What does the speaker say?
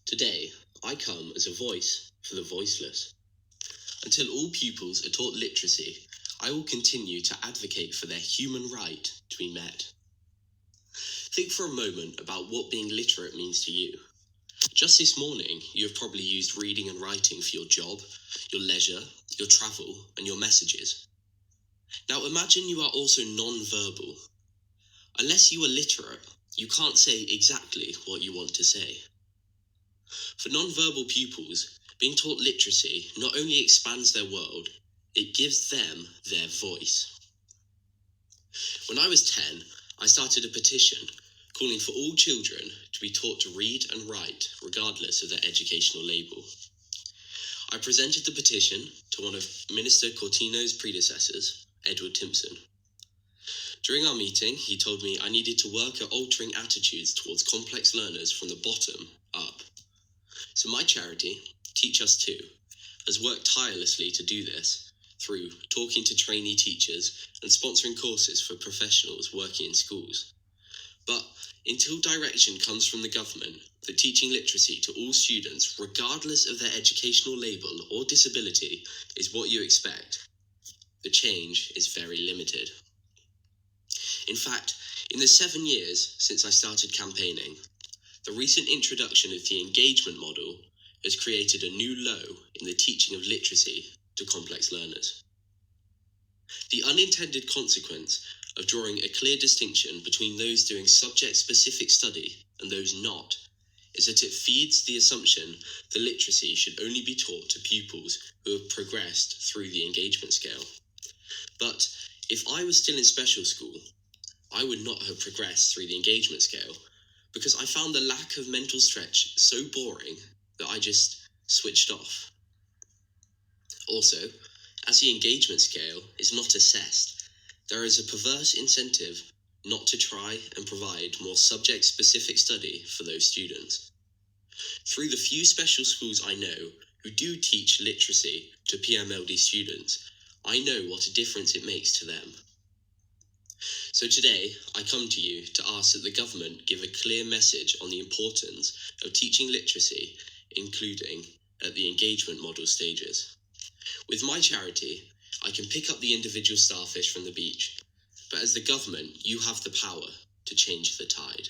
Today, I come as a voice for the voiceless. Until all pupils are taught literacy, I will continue to advocate for their human right to be met. Think for a moment about what being literate means to you. Just this morning, you have probably used reading and writing for your job, your leisure, your travel, and your messages. Now imagine you are also non-verbal. Unless you are literate, you can't say exactly what you want to say. For non-verbal pupils, being taught literacy not only expands their world, it gives them their voice. When I was 10, I started a petition calling for all children to be taught to read and write regardless of their educational label. I presented the petition to one of Minister Cortino's predecessors, Edward Timpson. During our meeting, he told me I needed to work at altering attitudes towards complex learners from the bottom up. So my charity, Teach Us Too, has worked tirelessly to do this through talking to trainee teachers and sponsoring courses for professionals working in schools. But until direction comes from the government that teaching literacy to all students, regardless of their educational label or disability, is what you expect, the change is very limited. In fact, in the 7 years since I started campaigning, the recent introduction of the engagement model has created a new low in the teaching of literacy to complex learners. The unintended consequence of drawing a clear distinction between those doing subject-specific study and those not is that it feeds the assumption that literacy should only be taught to pupils who have progressed through the engagement scale. But if I was still in special school, I would not have progressed through the engagement scale because I found the lack of mental stretch so boring that I just switched off. Also, as the engagement scale is not assessed, there is a perverse incentive not to try and provide more subject-specific study for those students. Through the few special schools I know who do teach literacy to PMLD students, I know what a difference it makes to them. So today, I come to you to ask that the government give a clear message on the importance of teaching literacy, including at the engagement model stages. With my charity, I can pick up the individual starfish from the beach, but as the government, you have the power to change the tide.